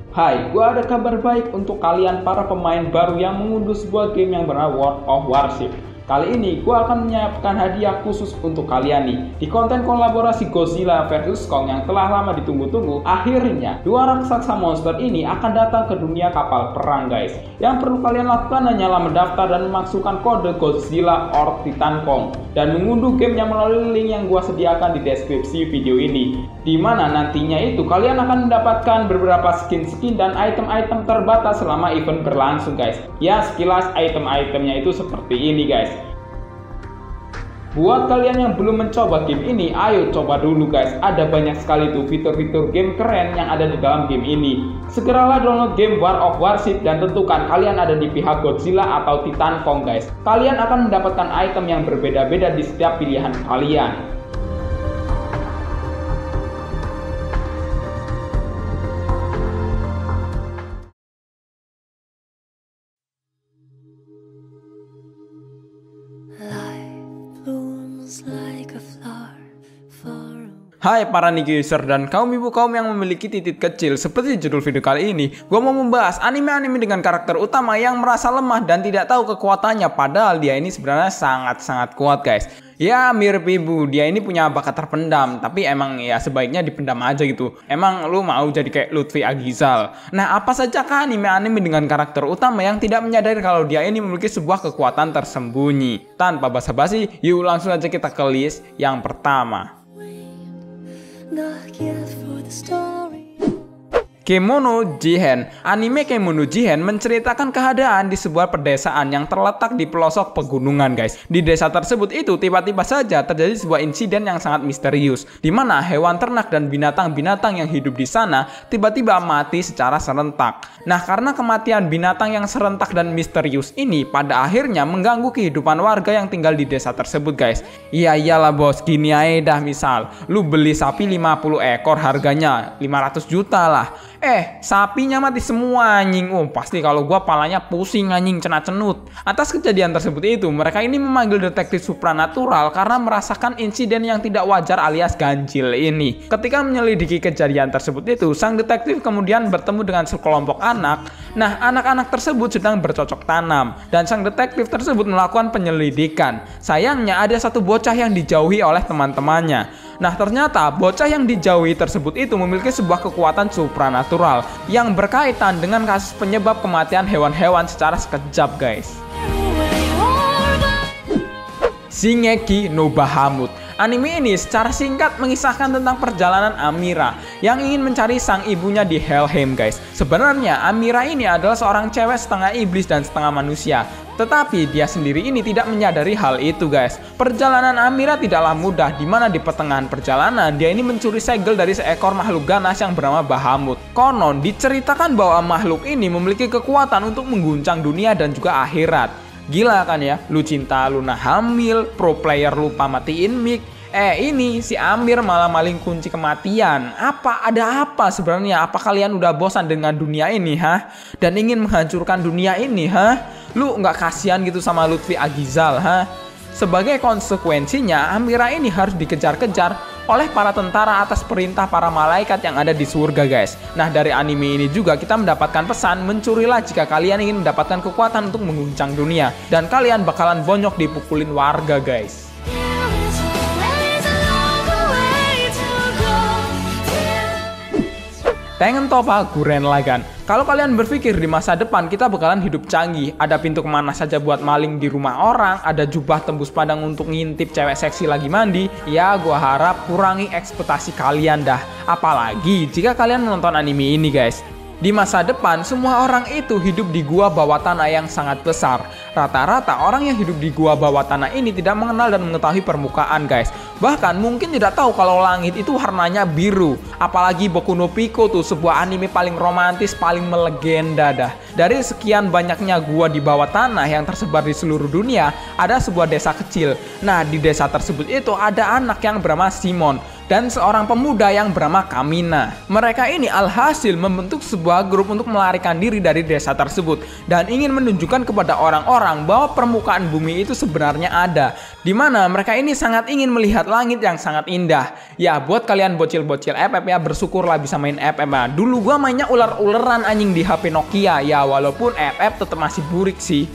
Hai, gua ada kabar baik untuk kalian para pemain baru yang mengunduh sebuah game yang bernama World of Warship. Kali ini gua akan menyiapkan hadiah khusus untuk kalian nih. Di konten kolaborasi Godzilla vs Kong yang telah lama ditunggu-tunggu, akhirnya dua raksasa monster ini akan datang ke dunia kapal perang, guys. Yang perlu kalian lakukan hanyalah mendaftar dan memasukkan kode Godzilla or Titan Kong dan mengunduh gamenya melalui link yang gua sediakan di deskripsi video ini. Dimana nantinya itu kalian akan mendapatkan beberapa skin-skin dan item-item terbatas selama event berlangsung, guys. Ya, sekilas item-itemnya itu seperti ini, guys. Buat kalian yang belum mencoba game ini, ayo coba dulu, guys. Ada banyak sekali tuh fitur-fitur game keren yang ada di dalam game ini. Segeralah download game World of Warship dan tentukan kalian ada di pihak Godzilla atau Titan Kong, guys. Kalian akan mendapatkan item yang berbeda-beda di setiap pilihan kalian. Hai para Niki user dan kaum ibu kaum yang memiliki titik kecil. Seperti judul video kali ini, gue mau membahas anime-anime dengan karakter utama yang merasa lemah dan tidak tahu kekuatannya, padahal dia ini sebenarnya sangat-sangat kuat, guys. Ya mirip ibu, dia ini punya bakat terpendam, tapi emang ya sebaiknya dipendam aja gitu. Emang lu mau jadi kayak Lutfi Agizal? Nah, apa saja kan anime-anime dengan karakter utama yang tidak menyadari kalau dia ini memiliki sebuah kekuatan tersembunyi? Tanpa basa-basi, yuk langsung aja kita ke list yang pertama. Kemono Jihen. Anime Kemono Jihen menceritakan keadaan di sebuah pedesaan yang terletak di pelosok pegunungan, guys. Di desa tersebut itu tiba-tiba saja terjadi sebuah insiden yang sangat misterius, di mana hewan ternak dan binatang-binatang yang hidup di sana tiba-tiba mati secara serentak. Nah, karena kematian binatang yang serentak dan misterius ini pada akhirnya mengganggu kehidupan warga yang tinggal di desa tersebut, guys. Iyalah bos, gini aja dah, misal lu beli sapi 50 ekor harganya 500 juta lah. Sapinya mati semua, anjing. Pasti kalau gua palanya pusing, anjing, cenut-cenut. Atas kejadian tersebut itu, mereka ini memanggil detektif supranatural karena merasakan insiden yang tidak wajar alias ganjil ini. Ketika menyelidiki kejadian tersebut itu, sang detektif kemudian bertemu dengan sekelompok anak. Nah, anak-anak tersebut sedang bercocok tanam dan sang detektif tersebut melakukan penyelidikan. Sayangnya ada satu bocah yang dijauhi oleh teman-temannya. Nah, ternyata bocah yang dijauhi tersebut itu memiliki sebuah kekuatan supranatural yang berkaitan dengan kasus penyebab kematian hewan-hewan secara sekejap, guys. Shingeki no Bahamut. Anime ini secara singkat mengisahkan tentang perjalanan Amira yang ingin mencari sang ibunya di Helheim, guys. Sebenarnya Amira ini adalah seorang cewek setengah iblis dan setengah manusia, tetapi dia sendiri ini tidak menyadari hal itu, guys. Perjalanan Amira tidaklah mudah, dimana di pertengahan perjalanan dia ini mencuri segel dari seekor makhluk ganas yang bernama Bahamut. Konon diceritakan bahwa makhluk ini memiliki kekuatan untuk mengguncang dunia dan juga akhirat. Gila kan ya, lu cinta Luna hamil, pro player lupa matiin mic. Ini si Amir malah maling kunci kematian. Ada apa sebenarnya? Apa kalian udah bosan dengan dunia ini, ha? Dan ingin menghancurkan dunia ini, ha? Lu nggak kasihan gitu sama Lutfi Agizal, ha? Sebagai konsekuensinya, Amira ini harus dikejar-kejar oleh para tentara atas perintah para malaikat yang ada di surga, guys. Nah, dari anime ini juga kita mendapatkan pesan, mencurilah jika kalian ingin mendapatkan kekuatan untuk mengguncang dunia. Dan kalian bakalan bonyok dipukulin warga, guys. Tengen Toppa Gurren Lagann. Kalau kalian berpikir di masa depan kita bakalan hidup canggih, ada pintu kemana saja buat maling di rumah orang, ada jubah tembus padang untuk ngintip cewek seksi lagi mandi, ya gua harap kurangi ekspektasi kalian dah. Apalagi jika kalian menonton anime ini, guys. Di masa depan, semua orang itu hidup di gua bawah tanah yang sangat besar. Rata-rata orang yang hidup di gua bawah tanah ini tidak mengenal dan mengetahui permukaan, guys. Bahkan mungkin tidak tahu kalau langit itu warnanya biru. Apalagi Boku no Pico tuh, sebuah anime paling romantis, paling melegenda dah. Dari sekian banyaknya gua di bawah tanah yang tersebar di seluruh dunia, ada sebuah desa kecil. Nah, di desa tersebut itu ada anak yang bernama Simon. dan seorang pemuda yang bernama Kamina. Mereka ini alhasil membentuk sebuah grup untuk melarikan diri dari desa tersebut dan ingin menunjukkan kepada orang-orang bahwa permukaan bumi itu sebenarnya ada, dimana mereka ini sangat ingin melihat langit yang sangat indah. Ya, buat kalian bocil-bocil FF ya, bersyukurlah bisa main FF ya. Dulu gua mainnya ular-ularan anjing di HP Nokia ya, walaupun FF tetap masih burik sih.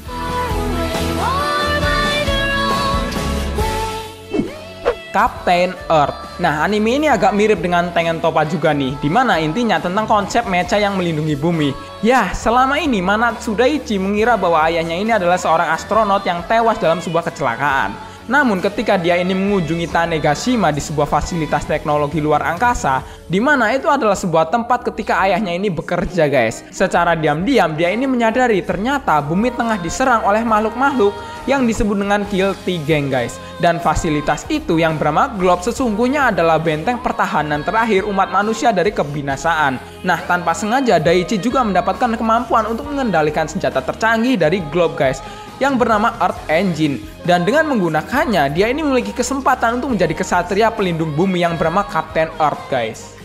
Captain Earth. Nah, anime ini agak mirip dengan Tengen Toppa juga nih, dimana intinya tentang konsep mecha yang melindungi bumi. Ya, selama ini Manatsu Daichi mengira bahwa ayahnya ini adalah seorang astronot yang tewas dalam sebuah kecelakaan. Namun ketika dia ini mengunjungi Tanegashima di sebuah fasilitas teknologi luar angkasa, di mana itu adalah sebuah tempat ketika ayahnya ini bekerja guys. Secara diam-diam dia ini menyadari ternyata bumi tengah diserang oleh makhluk-makhluk yang disebut dengan Guilty Gang guys. Dan fasilitas itu yang bernama Globe sesungguhnya adalah benteng pertahanan terakhir umat manusia dari kebinasaan. Nah, tanpa sengaja Daichi juga mendapatkan kemampuan untuk mengendalikan senjata tercanggih dari Globe guys, yang bernama Earth Engine. Dan dengan menggunakannya, dia ini memiliki kesempatan untuk menjadi kesatria pelindung bumi yang bernama Captain Earth guys.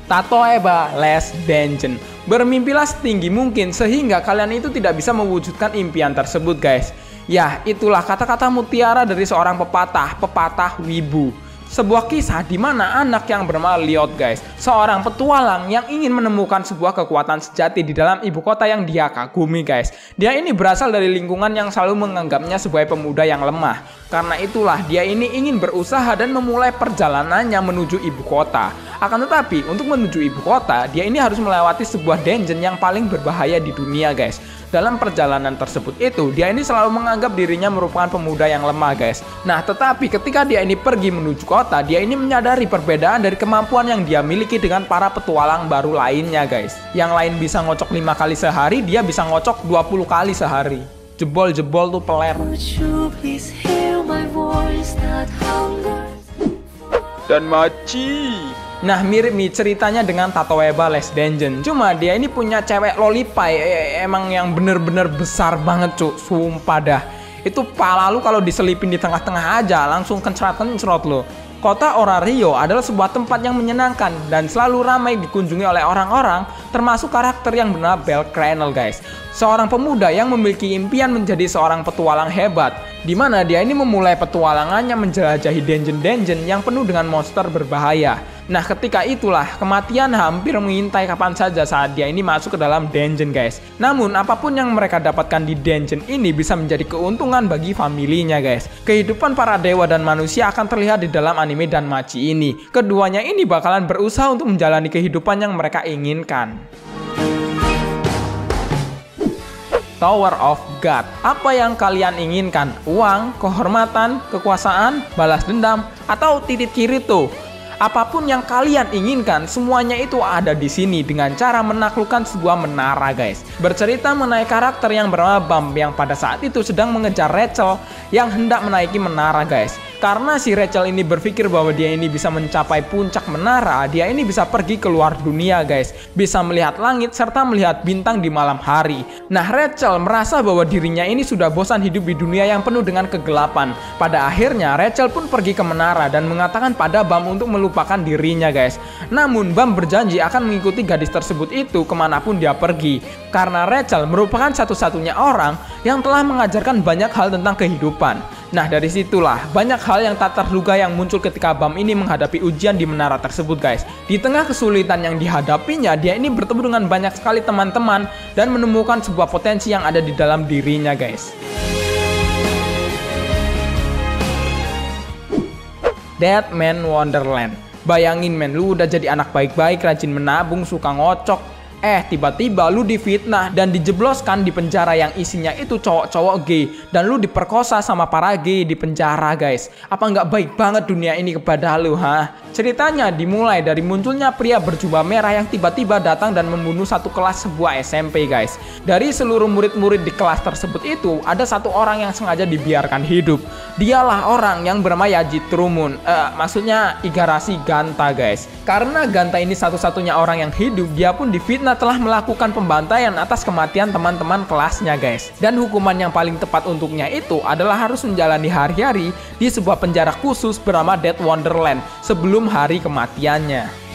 Tatoeba Last Dungeon. Bermimpilah setinggi mungkin sehingga kalian itu tidak bisa mewujudkan impian tersebut guys. Ya, itulah kata-kata mutiara dari seorang pepatah wibu. Sebuah kisah di mana anak yang bernama Liot guys, seorang petualang yang ingin menemukan sebuah kekuatan sejati di dalam ibu kota yang dia kagumi guys. Dia ini berasal dari lingkungan yang selalu menganggapnya sebagai pemuda yang lemah. Karena itulah dia ini ingin berusaha dan memulai perjalanannya menuju ibu kota. Akan tetapi untuk menuju ibu kota, dia ini harus melewati sebuah dungeon yang paling berbahaya di dunia guys. Dalam perjalanan tersebut itu, dia ini selalu menganggap dirinya merupakan pemuda yang lemah guys. Nah, tetapi ketika dia ini pergi menuju kota, dia ini menyadari perbedaan dari kemampuan yang dia miliki dengan para petualang baru lainnya guys. Yang lain bisa ngocok 5 kali sehari, dia bisa ngocok 20 kali sehari. Jebol-jebol tuh peler. Dan maci. Nah, mirip nih ceritanya dengan Tatoeba Last Dungeon. Cuma dia ini punya cewek lolipai emang yang bener-bener besar banget cuk, sumpah dah. Itu pala lu kalau diselipin di tengah-tengah aja langsung kencrot lo. Kota Orario adalah sebuah tempat yang menyenangkan dan selalu ramai dikunjungi oleh orang-orang, termasuk karakter yang bernama Bell Cranel guys. Seorang pemuda yang memiliki impian menjadi seorang petualang hebat, di mana dia ini memulai petualangannya menjelajahi dungeon-dungeon yang penuh dengan monster berbahaya. Nah, ketika itulah kematian hampir mengintai kapan saja saat dia ini masuk ke dalam dungeon guys. Namun apapun yang mereka dapatkan di dungeon ini bisa menjadi keuntungan bagi familinya guys. Kehidupan para dewa dan manusia akan terlihat di dalam anime Danmachi ini. Keduanya ini bakalan berusaha untuk menjalani kehidupan yang mereka inginkan. Tower of God. Apa yang kalian inginkan? Uang, kehormatan, kekuasaan, balas dendam, atau titik Kirito? Apapun yang kalian inginkan, semuanya itu ada di sini dengan cara menaklukkan sebuah menara guys. Bercerita mengenai karakter yang bernama Bam yang pada saat itu sedang mengejar Rachel yang hendak menaiki menara guys. Karena si Rachel ini berpikir bahwa dia ini bisa mencapai puncak menara, dia ini bisa pergi ke luar dunia guys. Bisa melihat langit serta melihat bintang di malam hari. Nah, Rachel merasa bahwa dirinya ini sudah bosan hidup di dunia yang penuh dengan kegelapan. Pada akhirnya Rachel pun pergi ke menara dan mengatakan pada Bam untuk melupakan dirinya guys. Namun Bam berjanji akan mengikuti gadis tersebut itu kemanapun dia pergi. Karena Rachel merupakan satu-satunya orang yang telah mengajarkan banyak hal tentang kehidupan. Nah, dari situlah banyak hal yang tak terduga yang muncul ketika Bam ini menghadapi ujian di menara tersebut guys. Di tengah kesulitan yang dihadapinya, dia ini bertemu dengan banyak sekali teman-teman dan menemukan sebuah potensi yang ada di dalam dirinya guys. Dead Man Wonderland. Bayangin men, lu udah jadi anak baik-baik, rajin menabung, suka ngocok. Tiba-tiba lu difitnah dan dijebloskan di penjara yang isinya itu cowok-cowok gay. Dan lu diperkosa sama para gay di penjara guys. Apa nggak baik banget dunia ini kepada lu, ha? Ceritanya dimulai dari munculnya pria berjubah merah yang tiba-tiba datang dan membunuh satu kelas sebuah SMP guys. Dari seluruh murid-murid di kelas tersebut itu, ada satu orang yang sengaja dibiarkan hidup. Dialah orang yang bernama Yaji Trumun. Maksudnya Igarashi Ganta guys. Karena Ganta ini satu-satunya orang yang hidup, dia pun difitnah Asuna telah melakukan pembantaian atas kematian teman-teman kelasnya guys. Dan hukuman yang paling tepat untuknya itu adalah harus menjalani hari-hari di sebuah penjara khusus bernama Dead Wonderland sebelum hari kematiannya.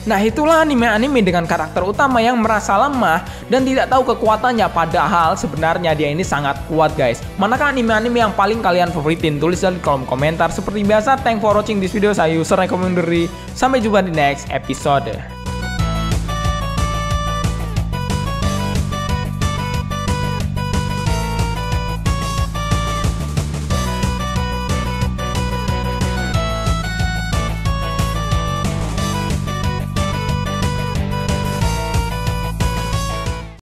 Nah, itulah anime-anime dengan karakter utama yang merasa lemah dan tidak tahu kekuatannya, padahal sebenarnya dia ini sangat kuat guys. Manakah anime-anime yang paling kalian favoritin? Tulis di kolom komentar. Seperti biasa, thanks for watching this video. Saya user recommendary. Sampai jumpa di next episode.